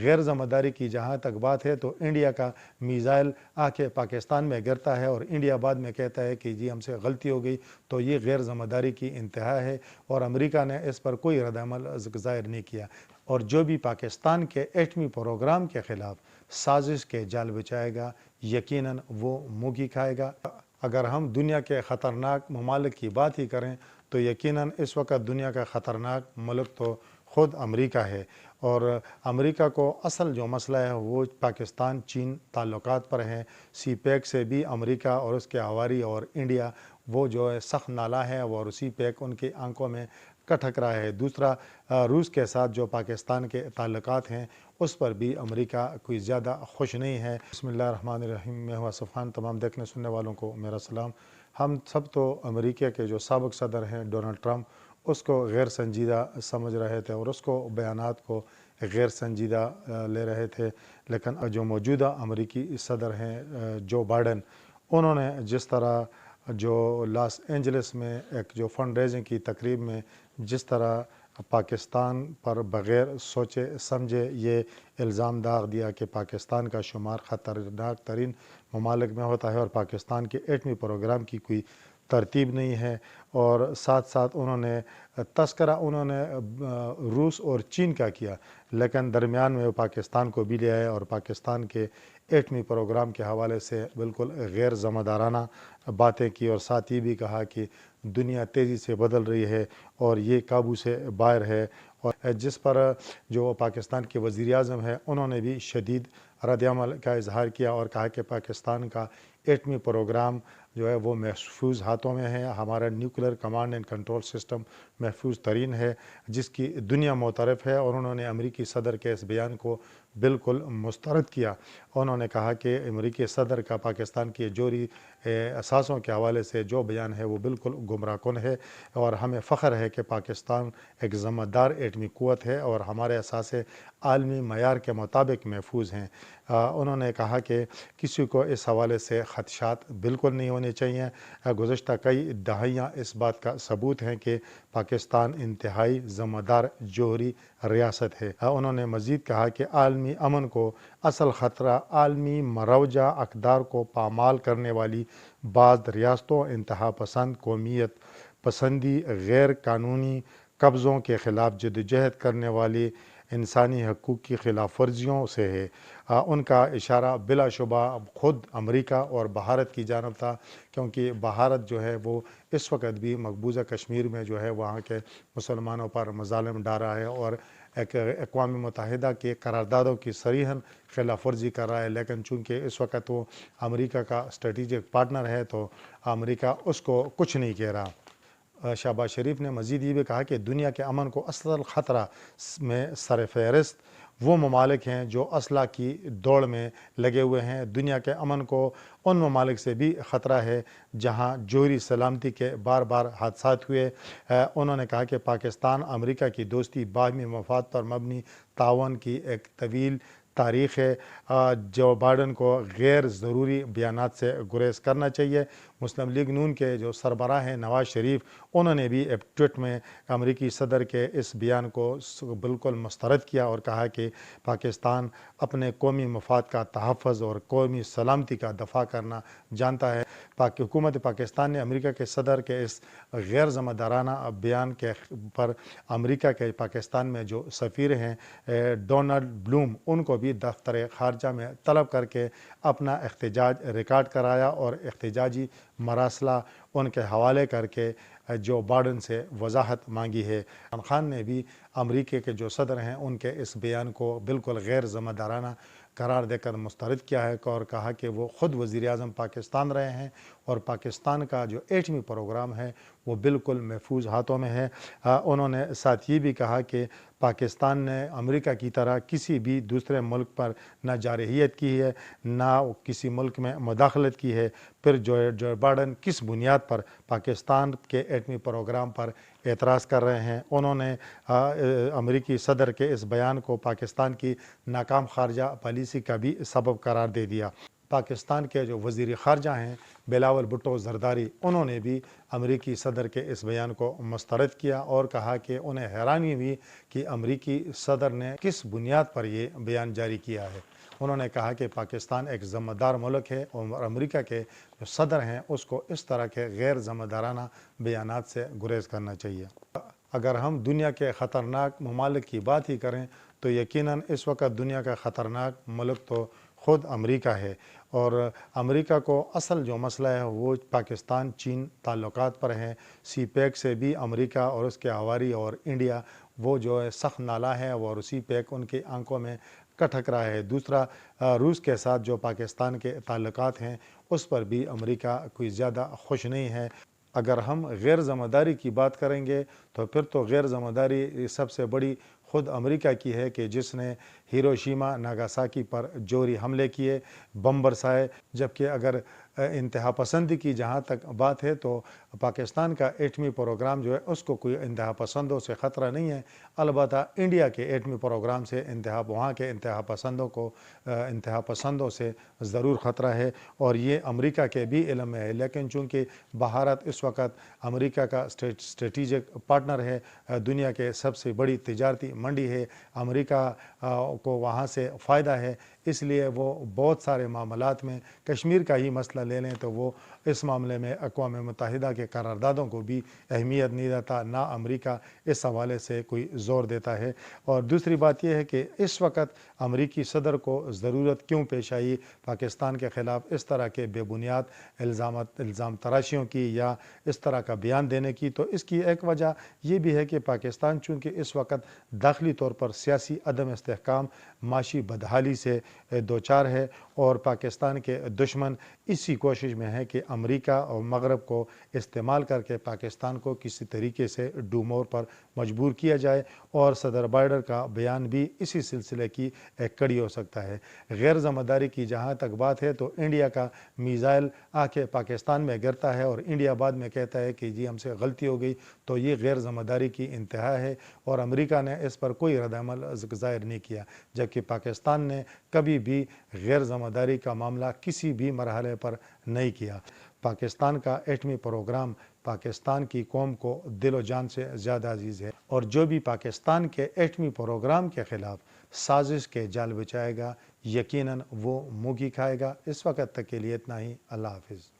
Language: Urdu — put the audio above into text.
غیر ذمہ داری کی جہاں تک بات ہے تو انڈیا کا میزائل آ کے پاکستان میں گرتا ہے اور انڈیا بعد میں کہتا ہے کہ جی ہم سے غلطی ہو گئی، تو یہ غیر ذمہ داری کی انتہا ہے، اور امریکہ نے اس پر کوئی رد عمل ظاہر نہیں کیا۔ اور جو بھی پاکستان کے ایٹمی پروگرام کے خلاف سازش کے جال بچائے گا، یقیناً وہ منہ کی کھائے گا۔ اگر ہم دنیا کے خطرناک ممالک کی بات ہی کریں تو یقیناً اس وقت دنیا کا خطرناک ملک تو خود امریکہ ہے، اور امریکہ کو اصل جو مسئلہ ہے وہ پاکستان چین تعلقات پر ہے۔ سی پیک سے بھی امریکہ اور اس کے ہواری اور انڈیا وہ جو ہے سخت نالا ہے، اور سی پیک ان کی آنکھوں میں کٹھک رہا ہے۔ دوسرا روس کے ساتھ جو پاکستان کے تعلقات ہیں اس پر بھی امریکہ کوئی زیادہ خوش نہیں ہے۔ بسم اللہ الرحمن الرحیم، میں ہوں آصف خان، تمام دیکھنے سننے والوں کو میرا سلام۔ ہم سب تو امریکہ کے جو سابق صدر ہیں ڈونلڈ ٹرمپ، اس کو غیر سنجیدہ سمجھ رہے تھے اور اس کو بیانات کو غیر سنجیدہ لے رہے تھے، لیکن جو موجودہ امریکی صدر ہیں جو بائیڈن، انہوں نے جس طرح جو لاس اینجلس میں ایک جو فنڈ ریزنگ کی تقریب میں جس طرح پاکستان پر بغیر سوچے سمجھے یہ الزام داغ دیا کہ پاکستان کا شمار خطرناک ترین ممالک میں ہوتا ہے اور پاکستان کے ایٹمی پروگرام کی کوئی ترتیب نہیں ہے، اور ساتھ ساتھ انہوں نے تذکرہ روس اور چین کا کیا، لیکن درمیان میں وہ پاکستان کو بھی لے آئے اور پاکستان کے ایٹمی پروگرام کے حوالے سے بالکل غیر ذمہ دارانہ باتیں کی، اور ساتھ یہ بھی کہا کہ دنیا تیزی سے بدل رہی ہے اور یہ قابو سے باہر ہے، اور جس پر جو پاکستان کے وزیر اعظم ہے انہوں نے بھی شدید رد عمل کا اظہار کیا اور کہا کہ پاکستان کا ایٹمی پروگرام جو ہے وہ محفوظ ہاتھوں میں ہے، ہمارا nuclear command and control system محفوظ ترین ہے جس کی دنیا معترف ہے، اور انہوں نے امریکی صدر کے اس بیان کو بالکل مسترد کیا۔ انہوں نے کہا کہ امریکی صدر کا پاکستان کے جوہری اثاثوں کے حوالے سے جو بیان ہے وہ بالکل گمراہ کن ہے، اور ہمیں فخر ہے کہ پاکستان ایک ذمہ دار ایٹمی قوت ہے اور ہمارے اثاثے عالمی معیار کے مطابق محفوظ ہیں۔ انہوں نے کہا کہ کسی کو اس حوالے سے خدشات بالکل نہیں ہونے چاہیے۔ گزشتہ کئی دہائیاں اس بات کا ثبوت ہیں کہ پاکستان انتہائی ذمہ دار جوہری ریاست ہے۔ انہوں نے مزید کہا کہ عالمی امن کو اصل خطرہ عالمی مروجہ اقدار کو پامال کرنے والی بعض ریاستوں، انتہا پسند، قومیت پسندی، غیر قانونی قبضوں کے خلاف جدوجہد کرنے والی انسانی حقوق کی خلاف ورزیوں سے ہے۔ ان کا اشارہ بلا شبہ خود امریکہ اور بھارت کی جانب تھا، کیونکہ بھارت جو ہے وہ اس وقت بھی مقبوضہ کشمیر میں جو ہے وہاں کے مسلمانوں پر مظالم ڈال رہا ہے اور اقوام متحدہ کے قراردادوں کی صریحاً خلاف ورزی کر رہا ہے، لیکن چونکہ اس وقت وہ امریکہ کا اسٹریٹجک پارٹنر ہے تو امریکہ اس کو کچھ نہیں کہہ رہا۔ شہباز شریف نے مزید یہ بھی کہا کہ دنیا کے امن کو اصل خطرہ میں سر فہرست وہ ممالک ہیں جو اسلحہ کی دوڑ میں لگے ہوئے ہیں۔ دنیا کے امن کو ان ممالک سے بھی خطرہ ہے جہاں جوہری سلامتی کے بار بار حادثات ہوئے۔ انہوں نے کہا کہ پاکستان امریکہ کی دوستی باہمی مفاد پر مبنی تعاون کی ایک طویل تاریخ ہے۔ جو بائیڈن کو غیر ضروری بیانات سے گریز کرنا چاہیے۔ مسلم لیگ نون کے جو سربراہ ہیں نواز شریف، انہوں نے بھی ایک ٹویٹ میں امریکی صدر کے اس بیان کو بالکل مسترد کیا اور کہا کہ پاکستان اپنے قومی مفاد کا تحفظ اور قومی سلامتی کا دفاع کرنا جانتا ہے۔ حکومت پاکستان نے امریکہ کے صدر کے اس غیر ذمہ دارانہ بیان کے پر امریکہ کے پاکستان میں جو سفیر ہیں ڈونلڈ بلوم، ان کو بھی دفتر خارجہ میں طلب کر کے اپنا احتجاج ریکارڈ کرایا اور احتجاجی مراسلہ ان کے حوالے کر کے جو بائیڈن سے وضاحت مانگی ہے۔ عمران خان نے بھی امریکہ کے جو صدر ہیں ان کے اس بیان کو بالکل غیر ذمہ دارانہ قرار دے کر مسترد کیا ہے اور کہا کہ وہ خود وزیر اعظم پاکستان رہے ہیں اور پاکستان کا جو ایٹمی پروگرام ہے وہ بالکل محفوظ ہاتھوں میں ہے۔ انہوں نے ساتھ یہ بھی کہا کہ پاکستان نے امریکہ کی طرح کسی بھی دوسرے ملک پر نہ جارحیت کی ہے، نہ کسی ملک میں مداخلت کی ہے، پھر جو بائیڈن کس بنیاد پر پاکستان کے ایٹمی پروگرام پر اعتراض کر رہے ہیں۔ انہوں نے امریکی صدر کے اس بیان کو پاکستان کی ناکام خارجہ پالیسی کا بھی سبب قرار دے دیا۔ پاکستان کے جو وزیر خارجہ ہیں بلاول بھٹو زرداری، انہوں نے بھی امریکی صدر کے اس بیان کو مسترد کیا اور کہا کہ انہیں حیرانی ہوئی کہ امریکی صدر نے کس بنیاد پر یہ بیان جاری کیا ہے۔ انہوں نے کہا کہ پاکستان ایک ذمہ دار ملک ہے اور امریکہ کے جو صدر ہیں اس کو اس طرح کے غیر ذمہ دارانہ بیانات سے گریز کرنا چاہیے۔ اگر ہم دنیا کے خطرناک ممالک کی بات ہی کریں تو یقیناً اس وقت دنیا کا خطرناک ملک تو خود امریکہ ہے، اور امریکہ کو اصل جو مسئلہ ہے وہ پاکستان چین تعلقات پر ہے۔ سی پیک سے بھی امریکہ اور اس کے ہواری اور انڈیا وہ جو ہے سخت نالا ہے، اور سی پیک ان کی آنکھوں میں کٹھک رہا ہے۔ دوسرا، روس کے ساتھ جو پاکستان کے تعلقات ہیں اس پر بھی امریکہ کوئی زیادہ خوش نہیں ہے۔ اگر ہم غیر ذمہ داری کی بات کریں گے تو پھر تو غیر ذمہ داری سب سے بڑی خود امریکہ کی ہے کہ جس نے ہیروشیما ناگاساکی پر جوہری حملے کیے، بم برسائے، جبکہ اگر انتہا پسندی کی جہاں تک بات ہے تو پاکستان کا ایٹمی پروگرام جو ہے اس کو کوئی انتہا پسندوں سے خطرہ نہیں ہے، البتہ انڈیا کے ایٹمی پروگرام سے وہاں کے انتہا پسندوں سے ضرور خطرہ ہے، اور یہ امریکہ کے بھی علم میں ہے۔ لیکن چونکہ بھارت اس وقت امریکہ کا اسٹریٹجک پارٹنر ہے، دنیا کے سب سے بڑی تجارتی منڈی ہے، امریکہ کو وہاں سے فائدہ ہے، اس لیے وہ بہت سارے معاملات میں کشمیر کا ہی مسئلہ لے لیں تو وہ اس معاملے میں اقوام متحدہ کے قراردادوں کو بھی اہمیت نہیں دیتا، نہ امریکہ اس حوالے سے کوئی زور دیتا ہے۔ اور دوسری بات یہ ہے کہ اس وقت امریکی صدر کو ضرورت کیوں پیش آئی پاکستان کے خلاف اس طرح کے بے بنیاد الزام تراشیوں کی یا اس طرح کا بیان دینے کی، تو اس کی ایک وجہ یہ بھی ہے کہ پاکستان چونکہ اس وقت داخلی طور پر سیاسی عدم استحکام، معاشی بدحالی سے دوچار ہے، اور پاکستان کے دشمن اسی کوشش میں ہے کہ امریکہ اور مغرب کو استعمال کر کے پاکستان کو کسی طریقے سے ڈومور پر مجبور کیا جائے، اور صدر بائیڈن کا بیان بھی اسی سلسلے کی ایک کڑی ہو سکتا ہے۔ غیر ذمہ داری کی جہاں تک بات ہے تو انڈیا کا میزائل آ کے پاکستان میں گرتا ہے اور انڈیا بعد میں کہتا ہے کہ جی ہم سے غلطی ہو گئی، تو یہ غیر ذمہ داری کی انتہا ہے، اور امریکہ نے اس پر کوئی رد عمل ظاہر نہیں کیا، جبکہ پاکستان نے کبھی بھی غیر ذمہ داری کا معاملہ کسی بھی مرحلے پر نہیں کیا۔ پاکستان کا ایٹمی پروگرام پاکستان کی قوم کو دل و جان سے زیادہ عزیز ہے، اور جو بھی پاکستان کے ایٹمی پروگرام کے خلاف سازش کے جال بچائے گا یقیناً وہ منہ کی کھائے گا۔ اس وقت تک کے لیے اتنا ہی، اللہ حافظ۔